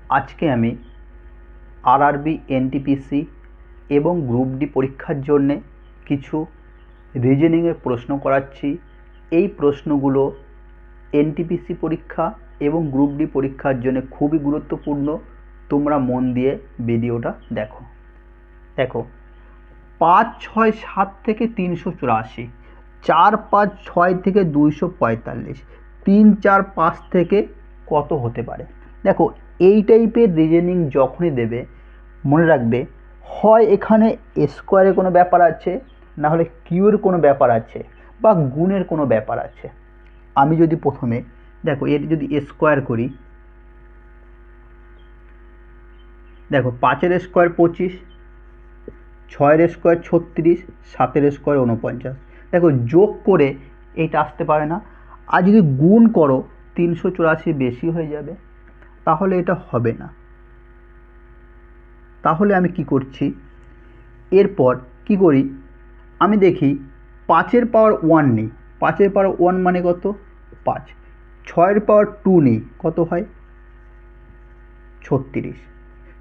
আজকে আমি RRB NTPC এবং গ্রুপ ডি পরীক্ষার জন্যে কিছু রিজনিংয়ের প্রশ্ন করাচ্ছি। এই প্রশ্নগুলো এনটিপিসি পরীক্ষা এবং গ্রুপ ডি পরীক্ষার জন্য খুবই গুরুত্বপূর্ণ। তোমরা মন দিয়ে ভিডিওটা দেখো। 5, 6, 7 থেকে 384, 4, 5, 6 থেকে 245, 3, 4, 5 থেকে কত হতে পারে। দেখো, এই টাইপের রিজনিং যখনই দেবে মনে রাখবে, হয় এখানে স্কোয়ারের কোনো ব্যাপার আছে, না হলে কিউর কোনো ব্যাপার আছে, বা গুণের কোনো ব্যাপার আছে। আমি যদি প্রথমে দেখো এর যদি স্কোয়ার করি, দেখো 5-এর স্কোয়ার 25, 6-এর স্কোয়ার 36, 7-এর স্কোয়ার 49। দেখো যোগ করে এইটা আসতে পারে না। আর যদি গুণ করো 384 বেশি হয়ে যাবে, তাহলে এটা হবে না। তাহলে আমি কি করছি, এরপর কি করি, আমি দেখি 5-এর পাওয়ার 1 নেই। 5-এর পাওয়ার 1 মানে কত? 5। 6-এর পাওয়ার 2 নেই, কত হয়? 36।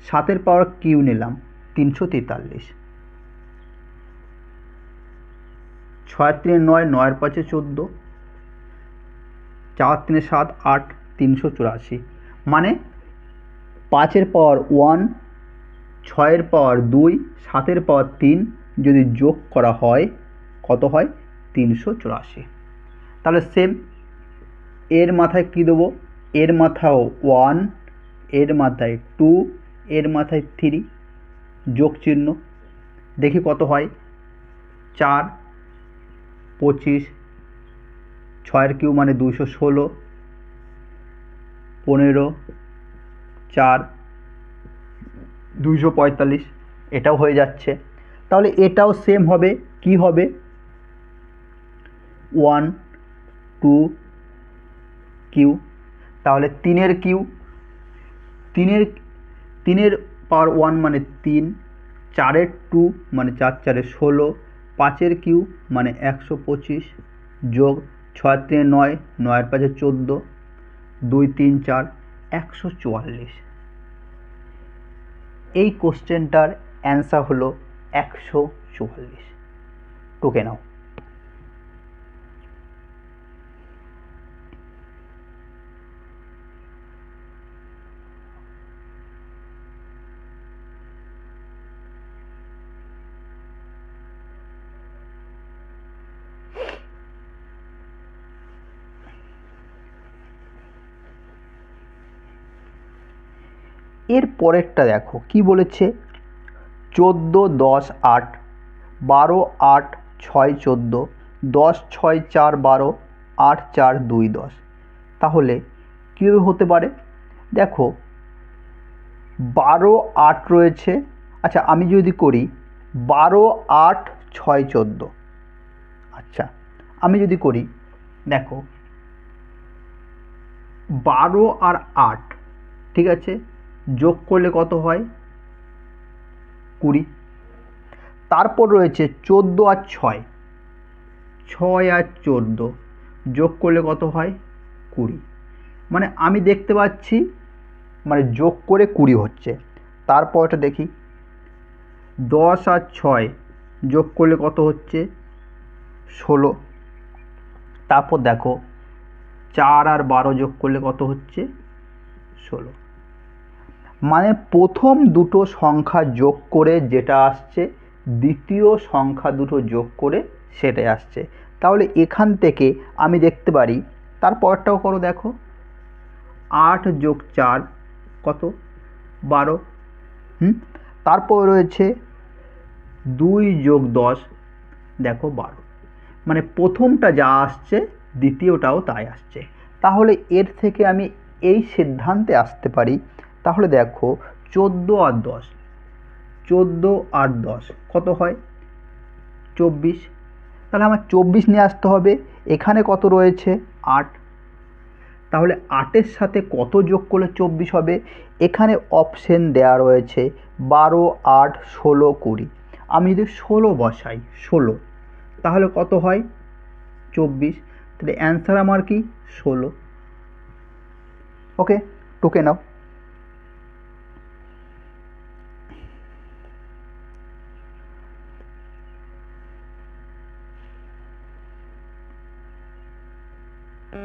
7-এর পাওয়ার কিউ নিলাম 343। 6-3 9, 9-5 14, 4-3 7 8, 384। মানে 5-এর পাওয়ার 1, 6-এর পাওয়ার 2, 7-এর পাওয়ার 3 যদি যোগ করা হয় কত হয়? 384। তাহলে সেম এর মাথায় কি দেবো? এর মাথাও 1, এর মাথায় 2, এর মাথায় 3, যোগ চিহ্ন। দেখি কত হয়। 4, 25, 6-এর কিউ মানে 216, 15, 4, 245। এটাও হয়ে যাচ্ছে। তাহলে এটাও সেম হবে। কি হবে? 1, 2 কিউ। তাহলে 3-এর কিউ, 3-এর পাওয়ার 1 মানে 3, 4-এর 2 মানে 4 4 16, 5-এর কিউ মানে 125, যোগ 6-3 9, 9-5 14, 2 3 4, 144। এই কোশ্চেনটার অ্যান্সার হলো 144। টুকে নাও। এর পরেরটা দেখো কি বলেছে। 14 10 8, 12 8 6 14, 10 6 4 12, 8 4 2 10। তাহলে কীভাবে হতে পারে? দেখো 12 8 রয়েছে। আচ্ছা, আমি যদি করি 12 8 6 14। আচ্ছা, আমি যদি করি, দেখো 12 আর 8, ঠিক আছে, যোগ করলে কত হয়? 20। তারপর রয়েছে 14 আর 6, 6 আর 14, যোগ করলে কত হয়? 20। মানে আমি দেখতে পাচ্ছি মানে যোগ করে 20 হচ্ছে। তারপরটা দেখি 10 আর 6, যোগ করলে কত হচ্ছে? 16। তারপর দেখো 4 আর 12 যোগ করলে কত হচ্ছে? 16। মানে প্রথম দুটো সংখ্যা যোগ করে যেটা আসছে, দ্বিতীয় সংখ্যা দুটো যোগ করে সেটাই আসছে। তাহলে এখান থেকে আমি দেখতে পারি, তারপরটাও করো, দেখো 8 যোগ 4 কত? 12। তারপর রয়েছে 2 যোগ 10, দেখো 12। মানে প্রথমটা যা আসছে দ্বিতীয়টাও তাই আসছে। তাহলে এর থেকে আমি এই সিদ্ধান্তে আসতে পারি। তাহলে দেখো 14 আর 10, 14 আর 10 কত হয়? 24। তাহলে আমার 24 নিয়ে আসতে হবে। এখানে কত রয়েছে? 8। তাহলে 8-এর সাথে কত যোগ করলে 24 হবে? এখানে অপশন দেওয়া রয়েছে 12 8 16 20। আমি যদি 16 বসাই, 16, তাহলে কত হয়? 24। তাহলে অ্যান্সার আমার কি? 16। ওকে, টুকে নাও। এরপর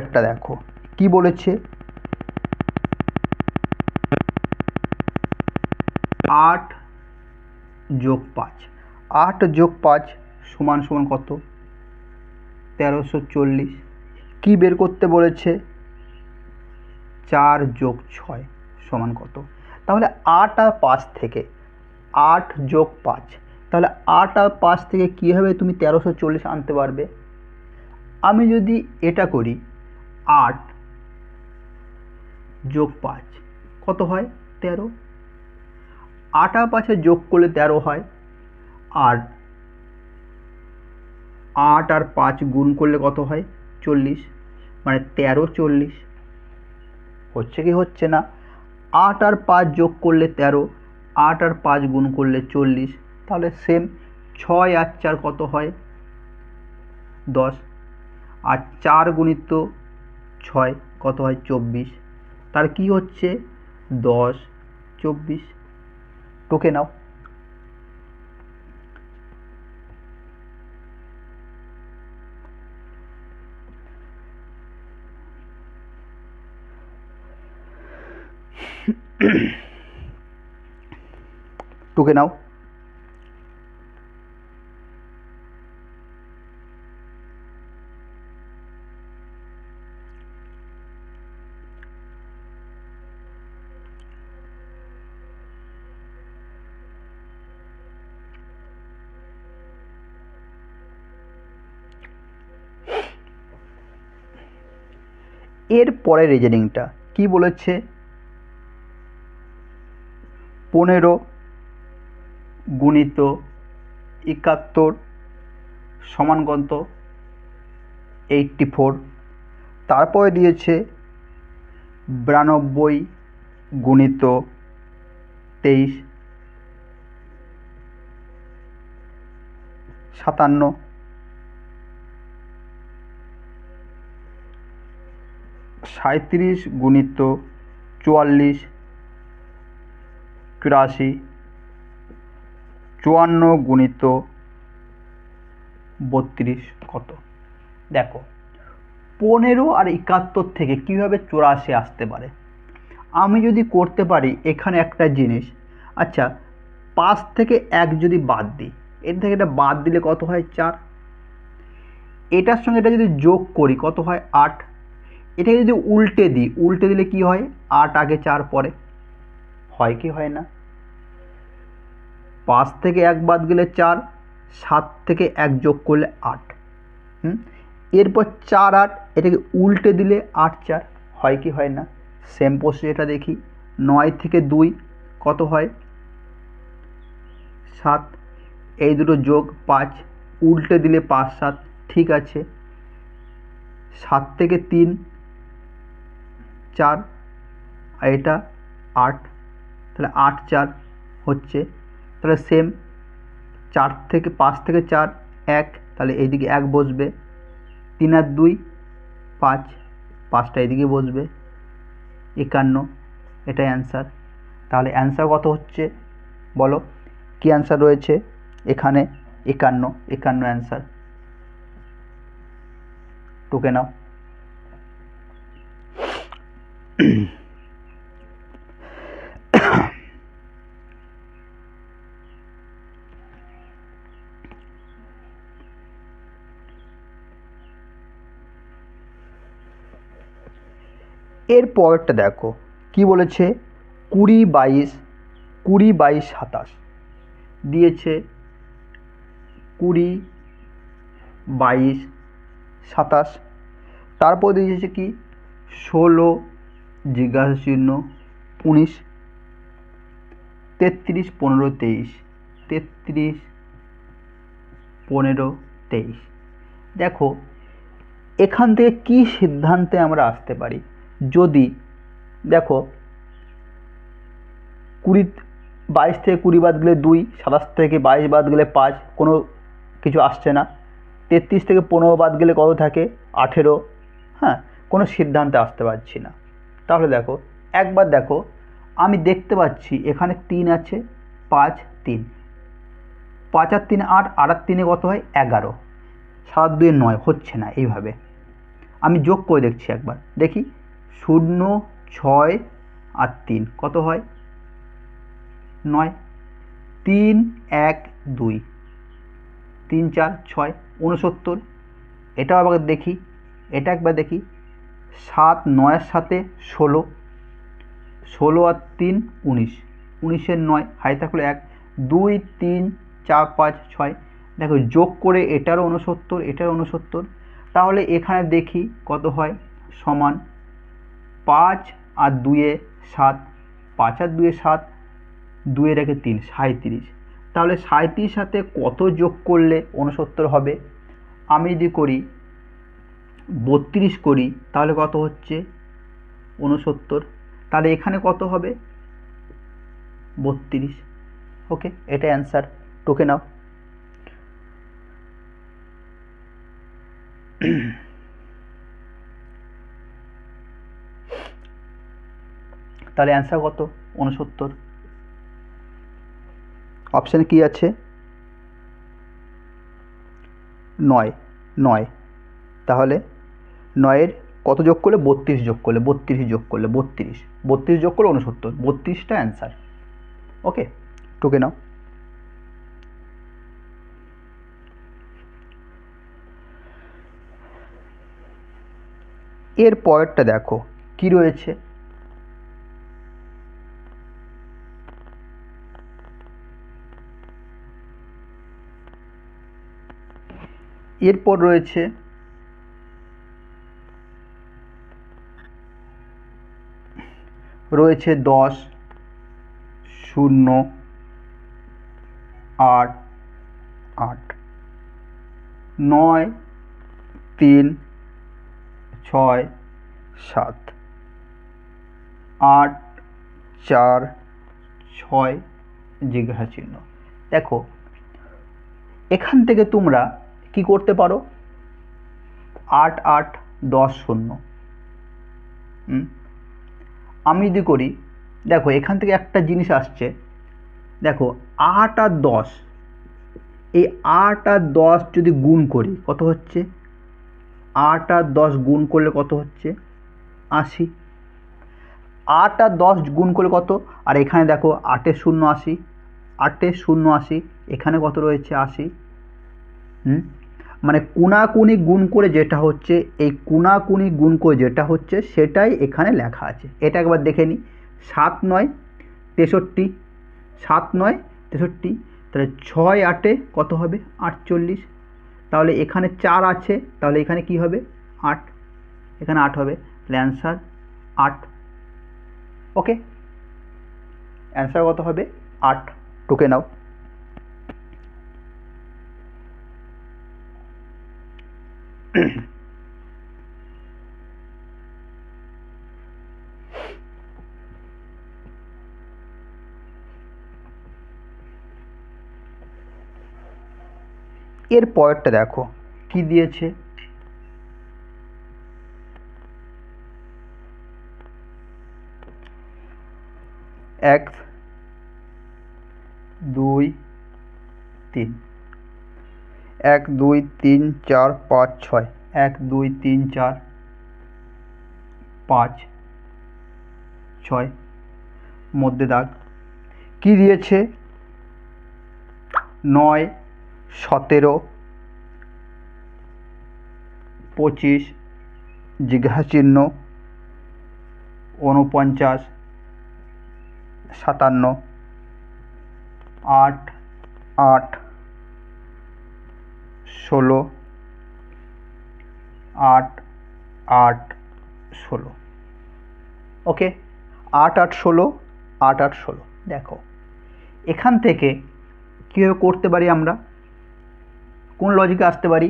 একটা দেখো কি বলেছে, 8 যোগ 5, 8 যোগ 5 সমান সমান কত? 1340। কি বের করতে বলেছে? 4 যোগ 6 সমান কত? তাহলে 8 আর 5 থেকে 8 যোগ 5, তাহলে 8 আর 5 থেকে কীভাবে তুমি 1340 আনতে পারবে? আমি যদি এটা করি 8 যোগ 5 কত হয়? 13। 8 আর 5 যোগ করলে 13 হয়, আর 8 আর 5 গুণ করলে কত হয়? 40। মানে 13 40 হচ্ছে কি হচ্ছে না? 8 আর 5 যোগ করলে 13, 8 আর 5 গুণ করলে 40, তাহলে সেম। 6 আর 4 কত হয়? 10, আর 4 গুণিত 6 কত হয়? 24। তার কি হচ্ছে? 10 24। টুকে নাও। টুকে নাও। এর পরের রিজনিংটা কি বলেছে? 15 গুণিত 71 সমান কত? 84। তারপরে দিয়েছে 92 গুণিত 23 57। 37 গুণিত 44 83। 54 গুণিত 32 কত? দেখো 15 আর 71 থেকে কীভাবে 84 আসতে পারে? আমি যদি করতে পারি এখানে একটা জিনিস, আচ্ছা 5 থেকে 1 যদি বাদ দিই, এর থেকে এটা বাদ দিলে কত হয়? 4। এটার সঙ্গে এটা যদি যোগ করি কত হয়? 8। এটাকে যদি উল্টে দিই, উল্টে দিলে কি হয়? 8 আগে 4 পরে। হয় কি হয় না? 5 থেকে 1 বাদ গেলে 4, 7 থেকে 1 যোগ করলে 8। এরপর 4 8, এটাকে উল্টে দিলে 8 4। হয় কি হয় না? সেম প্রসেসটা দেখি। 9 থেকে 2 কত হয়? 7। এই দুটো যোগ 5, উল্টে দিলে 5 7। ঠিক আছে। 7 থেকে 3 4, আর এটা 8, তাহলে 8 4 হচ্ছে। তাহলে সেম 4 থেকে 5 থেকে 4 1, তাহলে এইদিকে 1 বসবে। 3 আর 2 5, 5টা এদিকে বসবে। 51, এটাই অ্যান্সার। তাহলে অ্যান্সার কত হচ্ছে বলো? কি অ্যান্সার রয়েছে এখানে? 51, 51 অ্যান্সার। টুকে নাও। এর পরেরটা দেখো কি বলেছে? 20 22 20 22 27 দিয়েছে। 20 22 27, তারপর দিয়েছে কি? 16 জিজ্ঞাসা চিহ্ন 19 33 15 23 33 15 23। দেখো এখান থেকে কি সিদ্ধান্তে আমরা আসতে পারি? যদি দেখো 22 থেকে 20 বাদ গেলে 2, 27 থেকে 22 বাদ গেলে 5, কোনো কিছু আসছে না। 33 থেকে 15 বাদ গেলে কত থাকে? 18। হ্যাঁ, কোনো সিদ্ধান্তে আসতে পারছি না। তাহলে দেখো একবার দেখো, আমি দেখতে পাচ্ছি এখানে 3 আছে, 5 3, 5 আর 3 8, 8 আর 3 কত হয় 11, 7 2 9, হচ্ছে না। এইভাবে আমি যোগ করে দেখছি, একবার দেখি 0 6 আর 3 কত হয় 9, 3 1 2, 3 4 6 69। এটাও আবার দেখি, এটা একবার দেখি 7 9 এর সাথে 16, 16 আর 3 19, 19 এর 9 হাই থাকলো 1 2 3 4 5 6। দেখো যোগ করে এটারও 69, এটারও 69। তাহলে এখানে দেখি কত হয়, সমান 5 আর 2 এ 7, 5 আর 2 এ 7, 2 এর একে 3, 37। তাহলে 37 সাথে কত যোগ করলে 69 হবে? আমি যদি করি 32 করি তাহলে কত হচ্ছে 69। তাহলে এখানে কত হবে 32। ওকে, এটা অ্যান্সার, টুকে নাও। তাহলে অ্যান্সার কত 69। অপশানে কি আছে 9, 9। তাহলে 9-এর কত যোগ করলে 32 যোগ করলে, 32 যোগ করলে 32, 32 যোগ করলে 69, 32টা অ্যান্সার। ওকে, টুকে নাও। এর পরেরটা দেখো কি রয়েছে, এরপর রয়েছে রয়েছে 10 0 8 8 9 3 6 7 8 4 6 জিজ্ঞাসা চিহ্ন। দেখো এখান থেকে তোমরা কি করতে পারো, 8 8 10 0। আমি যদি করি, দেখো এখান থেকে একটা জিনিস আসছে, দেখো 8 আর 10, এই 8 আর 10 যদি গুণ করি কত হচ্ছে, 8 আর 10 গুণ করলে কত হচ্ছে 80। 8 আর 10 গুণ করলে কত, আর এখানে দেখো 8 এর 0 80, 8 এর 0 80, এখানে কত রয়েছে 80। মানে কোনাকুনি গুণ করে যেটা হচ্ছে, এই কোনাকুনি গুণ করে যেটা হচ্ছে সেটাই এখানে লেখা আছে। এটা একবার দেখে নিই, 7 9 63, 7 9 63, তাহলে 6 8 কত হবে 48। তাহলে এখানে 4 আছে, তাহলে এখানে কি হবে 8, এখানে 8 হবে, তাহলে অ্যান্সার 8। ওকে, অ্যান্সার কত হবে 8, টুকে নাও। এর পরেরটা দেখো কি দিয়েছে, এক 2 3, 1 2 3 4 5 6, 1 2 3 4 5 6, মধ্যে দাগ কি দিয়েছে 9 17 25 জিজ্ঞাসা চিহ্ন 49 57 8 8 16 8 8 16। ওকে, 8 8 16, 8 8 16। দেখো এখান থেকে কীভাবে করতে পারি আমরা, কোন লজিকে আসতে পারি,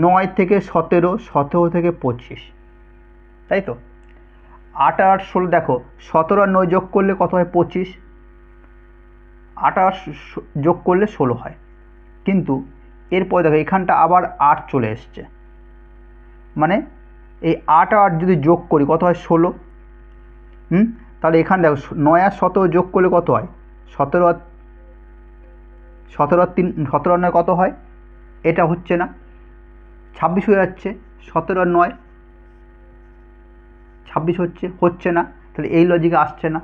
9 থেকে 17, 17 থেকে 25, তাই তো। 8 8 16, দেখো 17 আর 9 যোগ করলে কত হয় 25, 8 8 যোগ করলে 16 হয়। কিন্তু এরপর দেখো এখানটা আবার 8 চলে এসছে, মানে এই 8 আর 8 যদি যোগ করি কত হয় 16। তাহলে এখানে দেখো 9 আর 17 যোগ করলে কত হয় 17 আর 17 আর 9 কত হয়, এটা হচ্ছে না, 26 হয়ে যাচ্ছে। 17 আর 9 26 হচ্ছে না, তাহলে এই লজিকে আসছে না।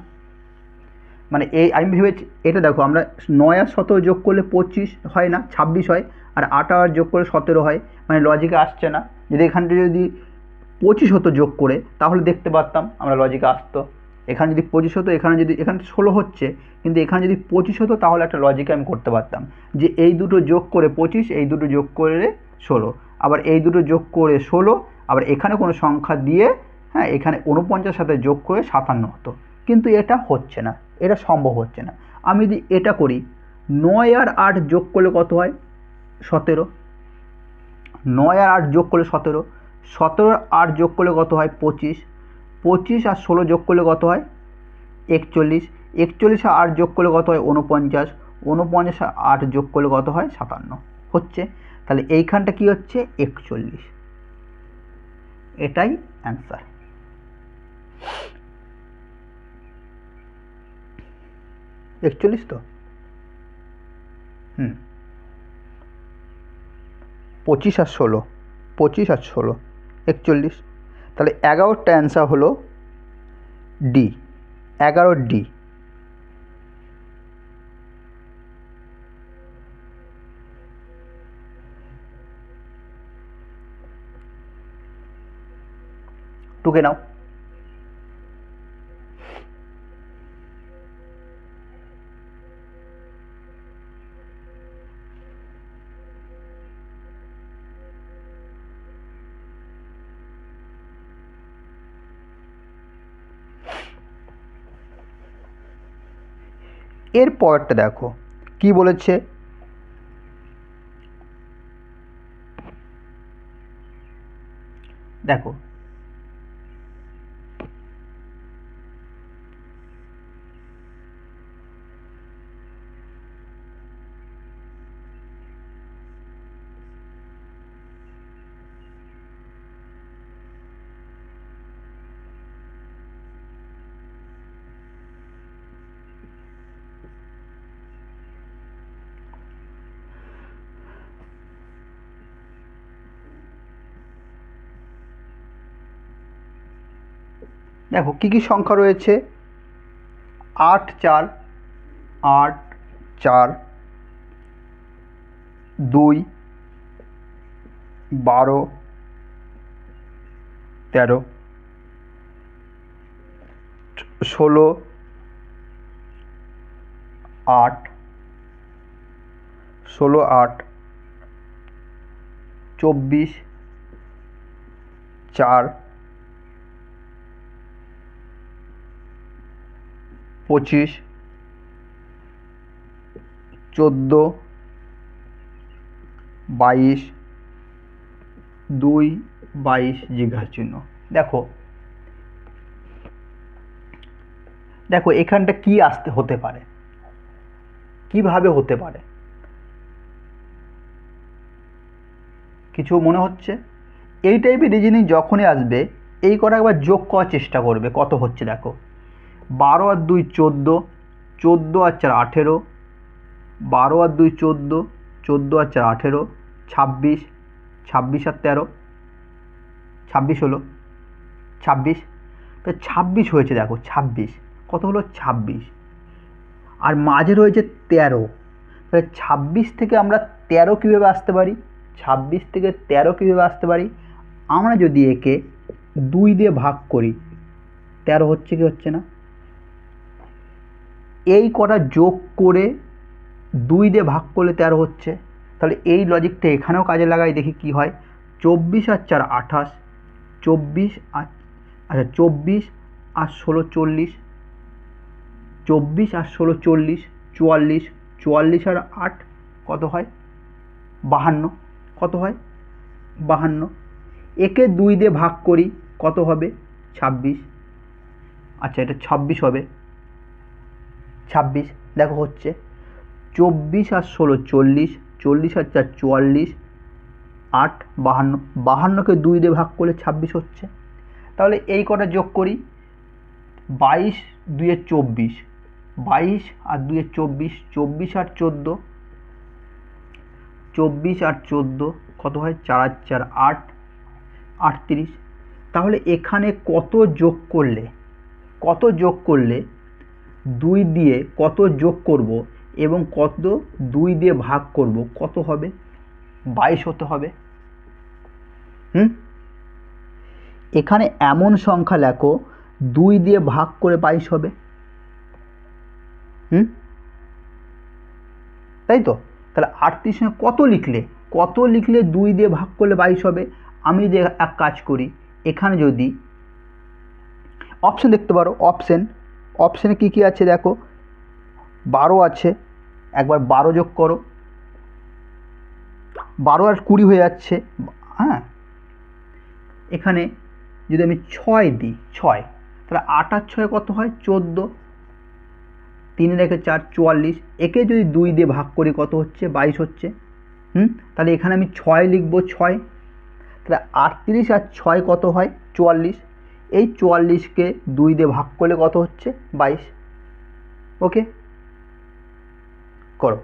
মানে এই আমি ভেবেছি এটা দেখো আমরা 9 আর 17 যোগ করলে 25 হয় না, 26 হয়, আর 8 আর যোগ করলে 17 হয়, মানে লজিকে আসছে না। যদি এখানটা যদি 25 হতো যোগ করে তাহলে দেখতে পারতাম আমরা লজিকে আসতো। এখানে যদি 25 হতো, এখানে 16 হচ্ছে, কিন্তু এখানে যদি 25 হতো তাহলে একটা লজিকে আমি করতে পারতাম যে এই দুটো যোগ করে 25, এই দুটো যোগ করে 16, আবার এই দুটো যোগ করে 16, আবার এখানে কোনো সংখ্যা দিয়ে হ্যাঁ এখানে 49 সাথে যোগ করে 57 হতো, কিন্তু এটা হচ্ছে না, এটা সম্ভব হচ্ছে না। আমি যদি এটা করি 9 আর 8 যোগ করলে কত হয় 17, 9 আর 8 যোগ করলে 17, 17 আর 8 যোগ করলে কত হয় 25, 25 আর 16 যোগ করলে কত হয় 41, 41 আর 8 যোগ করলে কত হয় 49, 49 আর 8 যোগ করলে কত হয় 57 হচ্ছে। তাহলে এইখানটা কি হচ্ছে 41, এটাই অ্যান্সার। একচল্লিশ তো 25 আর 16, 25 আর 16 41, তাহলে 11টা অ্যান্সার হলো ডি, 11 ডি। টুকে নাও। এর পরেরটা দেখো কি বলেছে, দেখো দেখো কী কী সংখ্যা রয়েছে, 8 4, 8 4, 2 12 13, 16 8, 16 8, 24 4, 25 14 22, 2 22 জিজ্ঞাসা চিহ্ন। দেখো দেখো এখানটা কি আসতে হতে পারে, কিভাবে হতে পারে, কিছু মনে হচ্ছে? এই টাইপের রিজনিং যখনই আসবে এই কটা একবার যোগ করার চেষ্টা করবে কত হচ্ছে। দেখো 12 আর 2 14, 14 আর 4 18, 12 আর 2 14, 14 আর 4 18, 26, 26 আর 13 26 হলো 26, তো 26 হয়েছে। দেখো 26 কত হলো 26, আর মাঝে রয়েছে 13, তাহলে 26 থেকে আমরা 13 কীভাবে আসতে পারি, 26 থেকে 13 কীভাবে আসতে পারি, আমরা যদি একে 2 দিয়ে ভাগ করি 13 হচ্ছে কি হচ্ছে না, এই কটা যোগ করে 2 দিয়ে ভাগ করলে 13 হচ্ছে। তাহলে এই লজিকটা এখানেও কাজে লাগাই, দেখি কি হয়। 24 আর 4 28, 24 আর আচ্ছা 24 আর 16 40, 24 আর 16 40, 44, 44 আর 8 কত হয় 52, কত হয় 52, একে 2 দিয়ে ভাগ করি কত হবে 26, আচ্ছা এটা 26 হবে, 26 দেখো হচ্ছে। 24 আর 16 40, 40 আর 4 44, 8 52, 52কে 2 দিয়ে ভাগ করলে 26 হচ্ছে। তাহলে এই কটা যোগ করি, 22 2 এ 24, 22 আর 2 এ 24, 24 আর 14, 24 আর 14 কত হয়, 4 আর 4 8, 38। তাহলে এখানে কত যোগ করলে 2 দিয়ে কত যোগ করব এবং কত 2 দিয়ে ভাগ করব কত হবে, 22 হতে হবে। এখানে এমন সংখ্যা লেখো 2 দিয়ে ভাগ করে 22 হবে। তাই তো? তাহলে 38 কত লিখলে 2 দিয়ে ভাগ করলে 22 হবে। আমি যদি এক কাজ করি, এখানে যদি অপশন দেখতে পারো, অপশানে কী কী আছে দেখো, 12 আছে, একবার 12 যোগ করো, 12 আর 20 হয়ে যাচ্ছে। হ্যাঁ, এখানে যদি আমি 6 দিই, 6, তাহলে 8 আর 6 কত হয়, 14, 3 রেখে 4 44, একে যদি 2 দিয়ে ভাগ করি কত হচ্ছে, 22 হচ্ছে। তাহলে এখানে আমি 6 লিখব, 6, তাহলে 38 আর 6 কত হয়, 44, এই 44কে 2 দিয়ে ভাগ করলে কত হচ্ছে, 22। ওকে, করো।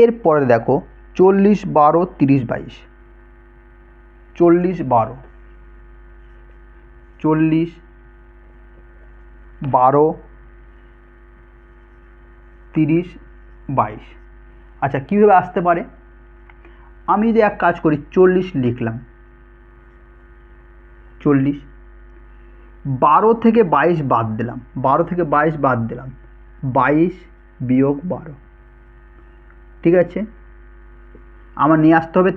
এরপরে দেখো 40 12 30 22, 40 12, 40 12 30 22। আচ্ছা, কীভাবে আসতে পারে, আমি যদি এক কাজ করি, 40 লিখলাম, 40, 12 থেকে 22 বাদ দিলাম, 22 বিয়োগ 12, ঠিক আছে। আমার নিয়ে আসতে হবে,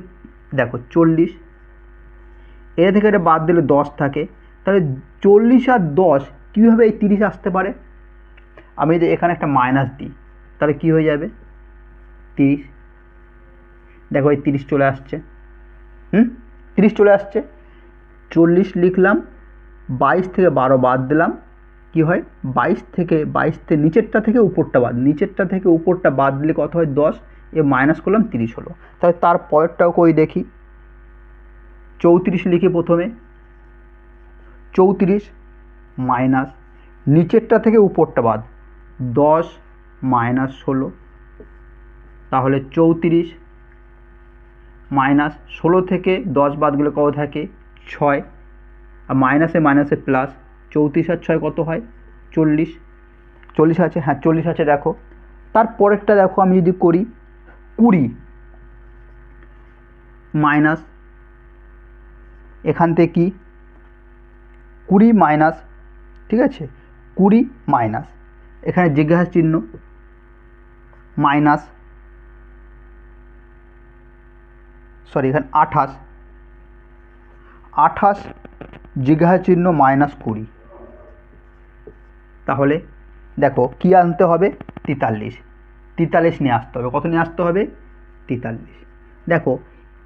দেখো 40, এ থেকে এটা বাদ দিলে 10 থাকে, তাহলে 40 আর 10 কীভাবে এই 30 আসতে পারে, আমি যদি এখানে একটা মাইনাস দিই তাহলে কি হয়ে যাবে, 30, দেখো এই 30 চলে আসছে, 30 চলে আসছে। 40 লিখলাম, 22 থেকে 12 বাদ দিলাম, কি হয়, 22 থেকে নিচেরটা থেকে উপরটা বাদ দিলে কত হয়, 10, এ মাইনাস করলাম, 30 হলো। তাহলে তার পরেরটাও কই দেখি, 34 লিখি প্রথমে, 34 মাইনাস নিচেরটা থেকে উপরটা বাদ, 10 মাইনাস 16, তাহলে 34 মাইনাস 16 থেকে 10 বাদ গেলে কত থাকে, 6, আর মাইনাসে প্লাস, 34 আর 6 কত হয়, 40, 40 আছে, হ্যাঁ 40 আছে। দেখো তারপরেরটা দেখো, আমি যদি করি 20 মাইনাস, এখান থেকে কি 20 মাইনাস, ঠিক আছে, 20 মাইনাস, এখানে জিজ্ঞাসা চিহ্ন, মাইনাস, সরি এখানে 28 জিজ্ঞাসা চিহ্ন মাইনাস 20, তাহলে দেখো কি আনতে হবে, 43 নিয়ে আসতে হবে, কত নিয়ে আসতে হবে, 43। দেখো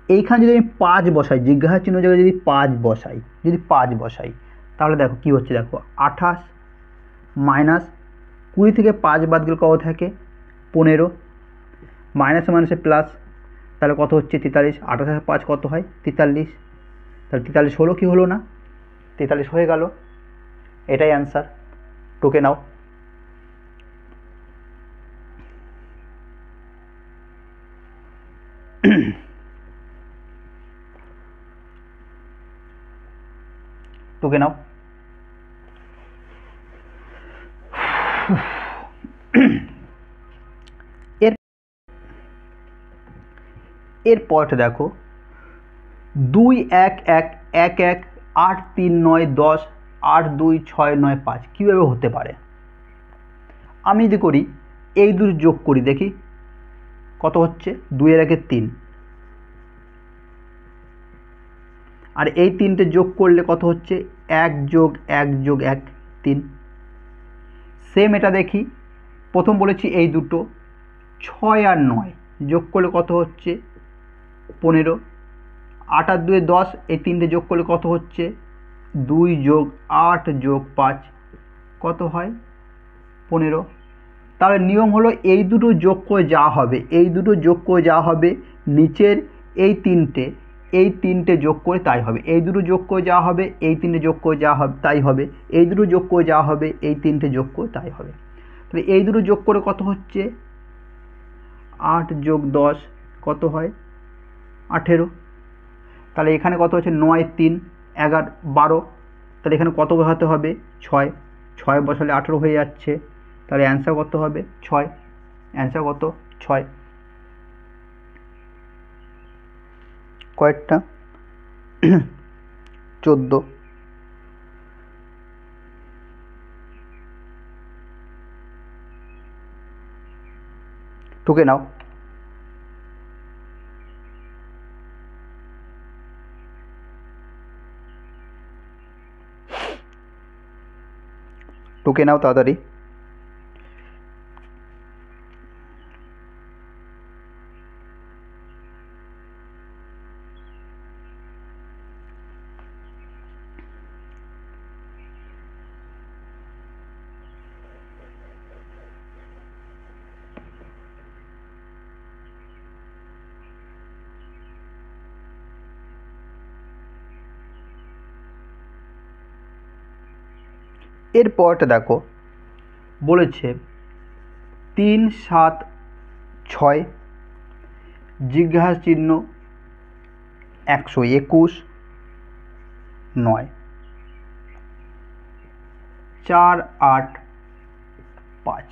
এইখানে যদি আমি 5 বসাই, জিজ্ঞাসা চিহ্ন জায়গায় যদি 5 বসাই, তাহলে দেখো কি হচ্ছে, দেখো 28 মাইনাস 20 থেকে 5 বাদ গেলে কত থাকে, 15, মাইনাসে প্লাস, তাহলে কত হচ্ছে, 43, 28 আর 5 কত হয়, 43, তাহলে 43 হলো কি হলো না, 43 হয়ে গেল, এটাই অ্যান্সার, টুকে নাও। টুকে নাও। এরপরটা দেখো 2 1 1 1 1 8 3 9 10 8 2 6 9 5 কীভাবে হতে পারে? আমি যদি করি এই দুটো যোগ করি, দেখি কত হচ্ছে। 2 এর 1 3, আর এই তিনটে যোগ করলে কত হচ্ছে? 1 যোগ 1 যোগ 1 3। সেম এটা দেখি, প্রথম বলেছি এই দুটো 6 আর 9 যোগ করলে কত হচ্ছে? 15। 8 আর 2 10, এই তিনটে যোগ করলে কত হচ্ছে? 2 যোগ 8 যোগ 5 কত হয়? 15। তাহলে নিয়ম হলো এই দুটো যোগ করে যা হবে, এই দুটো যোগ করে যা হবে নিচের এই তিনটে যোগ করে তাই হবে। এই দুটো যোগ করে যা হবে এই তিনটে যোগ করে যা হবে তাই হবে। এই দুটো যোগ করে যা হবে এই তিনটে যোগ করে তাই হবে। তাহলে এই দুটো যোগ করে কত হচ্ছে? 8 যোগ 10 কত হয়? 18। তাহলে এখানে কত হচ্ছে? 9 3 11 12। তাহলে এখানে কত বসাতে হবে? 6। 6 বসালে 18 হয়ে যাচ্ছে। তাহলে অ্যান্সার কত হবে? 6। অ্যান্সার কত? 6। কয়েকটা 14। টুকে নাও। টুকে নাও তাড়াতাড়ি। এরপরটা দেখো বলেছে 3 7 6 জিজ্ঞাসা চিহ্ন 121 9 4 8 5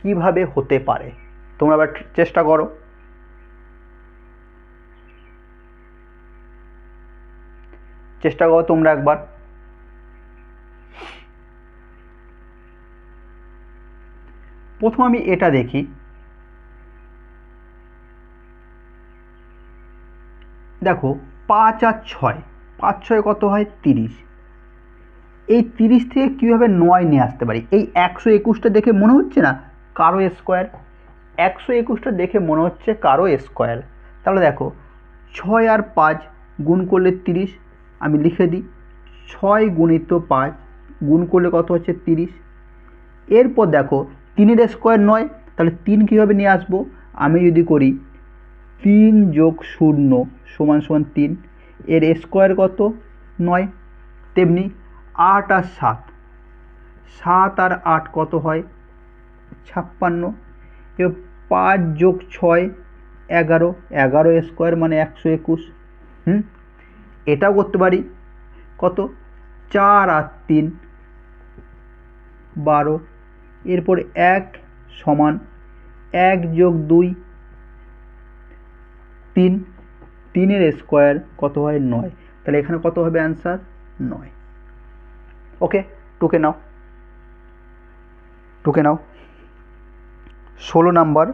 কীভাবে হতে পারে? তোমরা আবার চেষ্টা করো। চেষ্টা করো তোমরা একবার। প্রথম আমি এটা দেখি, দেখো 5 আর 6, 5 6 কত হয়? 30। এই 30 থেকে কীভাবে 9 নিয়ে আসতে পারি? এই 121টা দেখে মনে হচ্ছে না কারো স্কোয়ার? 121টা দেখে মনে হচ্ছে কারো স্কোয়ার। তাহলে দেখো 6 আর 5 গুণ করলে 30, আমি লিখে দিই 6 গুণিত 5 গুণ করলে কত হচ্ছে? 30। এরপর দেখো 3 এর স্কোয়ার 9, তাহলে 3 কীভাবে নিয়ে আসবো? আমি যদি করি 3 যোগ 0 সমান সমান 3, এর স্কোয়ার কত? 9। তেমনি 8 আর 7, 7 আর 8 কত হয়? 56। এবার 5 যোগ 6 11, 11 স্কোয়ার মানে 121। এটাও করতে পারি। কত? 4 আর 3 12। এরপর 1 সমান 1 যোগ 2 3, 3 এর স্কোয়ার কত হয়? 9। তাহলে এখানে কত হবে অ্যান্সার? 9। ওকে, টুকে নাও। টুকে নাও। 16 নাম্বার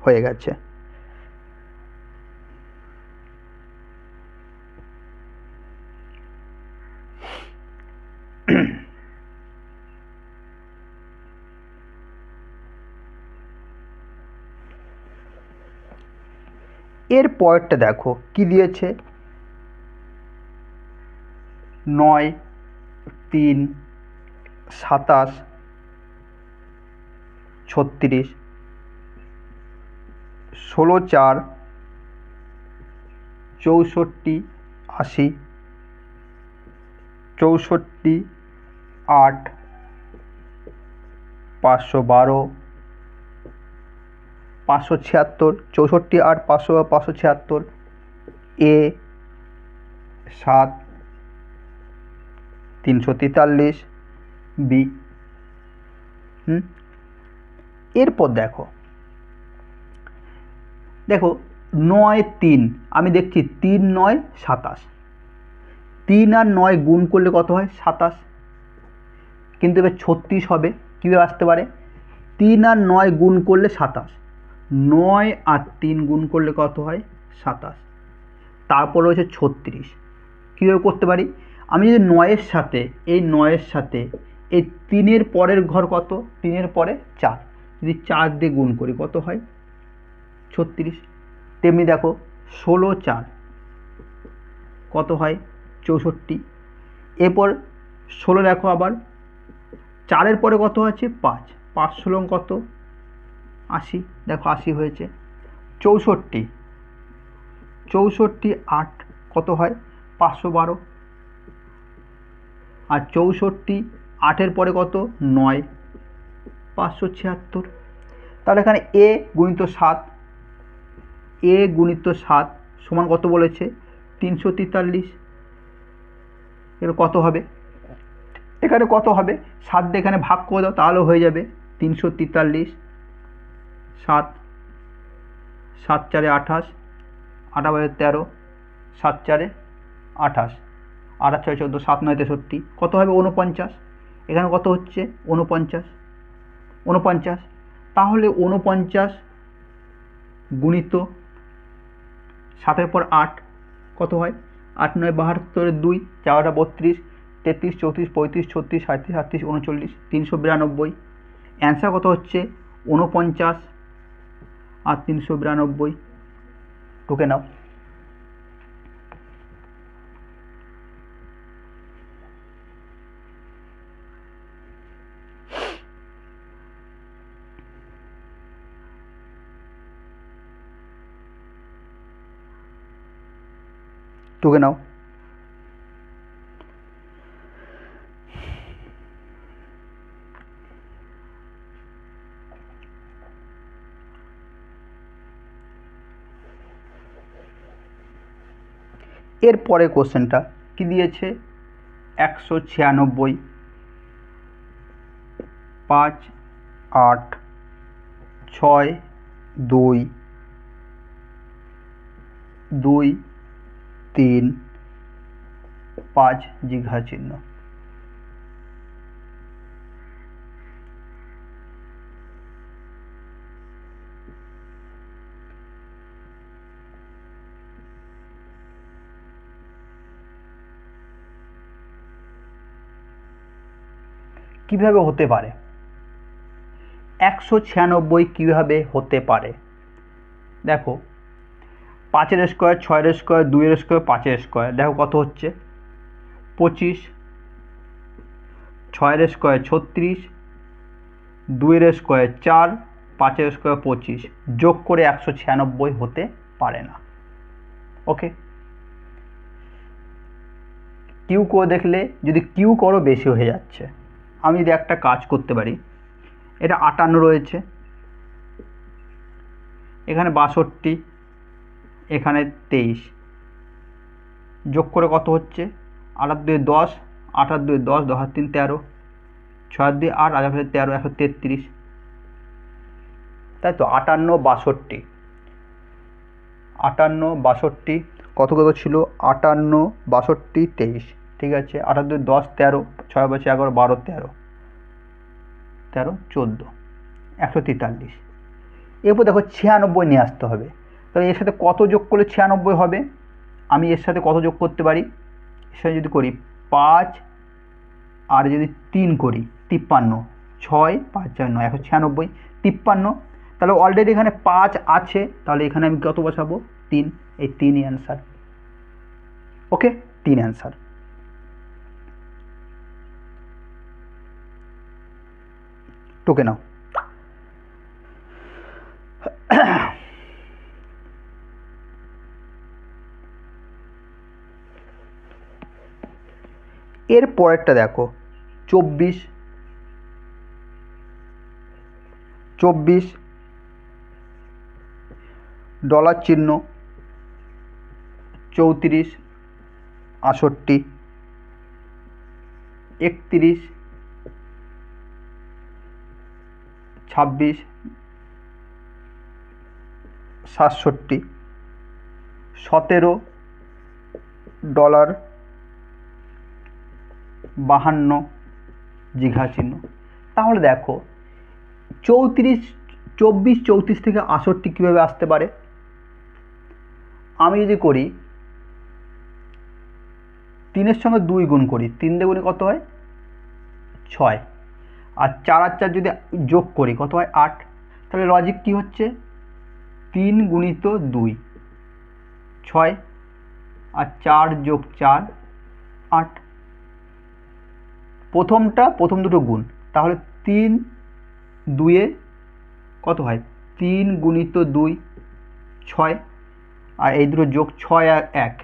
হয়ে গেছে। এর পরেরটা দেখো কি দিয়েছে? 9 3 27 36 16 4 64 80 64 8 512 576 64 8 576 এ 7 343 বি। এরপর দেখো 9 3, আমি দেখছি 3 9 27, 3 আর 9 গুণ করলে কত হয় 27, কিন্তু এবার 36 হবে। কীভাবে আসতে পারে? 3 আর 9 গুণ করলে 27, 9 আর 3 গুণ করলে কত হয় 27, তারপর রয়েছে 36। কীভাবে করতে পারি? আমি যদি 9-এর সাথে এই 9-এর সাথে এই 3-এর পরের ঘর কত, 3-এর পরে 4, যদি 4 দিয়ে গুণ করি কত হয় 36। তেমনি দেখো 16 4 কত হয় 64। এরপর 16 দেখো আবার 4-এর পরে কত আছে 5, 5 16 কত 80, দেখো 80 হয়েছে। 64 64 8 কত হয় 512, আর 64 8-এর পরে কত 9, 576। তাহলে এখানে এ গুণিত 7, এ গুণিত 7 সমান কত বলেছে 343। এর কত হবে? এখানে কত হবে 7 দিয়ে এখানে ভাগ করে দাও তাহলেও হয়ে যাবে 343, 7 7 4 28, 8 বাজে 13, 7 4 28, 8 6 14, 7 9 63, কত হবে 49। এখানে কত হচ্ছে 49, 49। তাহলে 49 গুণিত 7-এর পর 8 কত হয় 8 9 72, 2 4 32, 33 34 35 36 37 38 39, 392। অ্যান্সার কত হচ্ছে 49 আর 392। টুকে নাও। টুকে নাও। এর পরে কোশ্চেনটা কি দিয়েছে 196, 5 8 6 2 2 3 5 জিজ্ঞাসা চিহ্ন। কিভাবে হতে পারে 196 কিভাবে হতে পারে? দেখো 5-এর স্কোয়ার 6-এর স্কোয়ার 2-এর স্কোয়ার 5-এর স্কোয়ার, দেখো কত হচ্ছে 25, 6-এর স্কোয়ার 36, 2-এর স্কোয়ার 4, 5-এর স্কোয়ার 25, যোগ করে 196 হতে পারে না। ওকে, কিউ করে দেখলে যদি কিউ করো বেশি হয়ে যাচ্ছে। আমি যদি একটা কাজ করতে পারি, এটা 58 রয়েছে, এখানে 62, এখানে 23, যোগ করে কত হচ্ছে 8 2 10, 8 2 10, 10 3 13, 6 2 8, 8 13, 133, তাই তো 58 62, 58 62 কত কত ছিল 58 62 23, ঠিক আছে। 8 2 10 13, 6 5 11 12 13 13 14, 143। এরপর দেখো 96 নিয়ে আসতে হবে। তাহলে এর সাথে কত যোগ করলে 96 হবে? আমি এর সাথে কত যোগ করতে পারি? এর সাথে যদি করি 5 আর যদি 3 করি 53, 6 5 4 9, 196, 53। তাহলে অলরেডি এখানে 5 আছে, তাহলে এখানে আমি কত বসাবো 3, এই 3ই অ্যান্সার। ওকে, 3 অ্যান্সার। টুকে নাও। এর পরেরটা দেখো 24, 24 ডলার চিহ্ন 34 68 31 26 67 $17.52 জিঘা চিহ্ন। তাহলে দেখো 24 থেকে 68 কীভাবে আসতে পারে? আমি যদি করি 3-এর সঙ্গে 2 গুণ করি, 3 দিয়ে গুণে কত হয় 6, আর 4 আর 4 যদি যোগ করি কত হয় 8। তাহলে লজিক কি হচ্ছে 3 গুণিত 2 6 আর 4 যোগ 4 8। প্রথম দুটো গুণ, তাহলে 3 2-এ কত হয় 3 গুণিত 2 6, আর এই দুটো যোগ 6 আর 1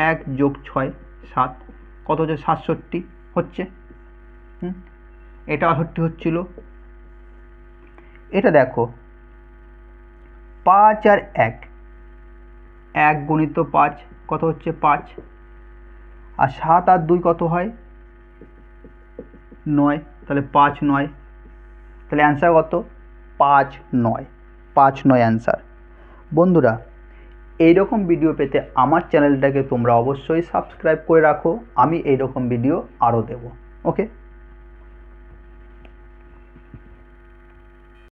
1 যোগ 6 7, কত হচ্ছে 67 হচ্ছে। এটা 68 হচ্ছিল। এটা দেখো 5 আর 1 1 গুণিত 5 কত হচ্ছে 5, আর 7 আর 2 কত হয় 9, তাহলে 5 9, তাহলে অ্যান্সার কত 5 9 অ্যান্সার। বন্ধুরা, এইরকম ভিডিও পেতে আমার চ্যানেলটাকে তোমরা অবশ্যই সাবস্ক্রাইব করে রাখো, আমি এইরকম ভিডিও আরও দেব। ওকে।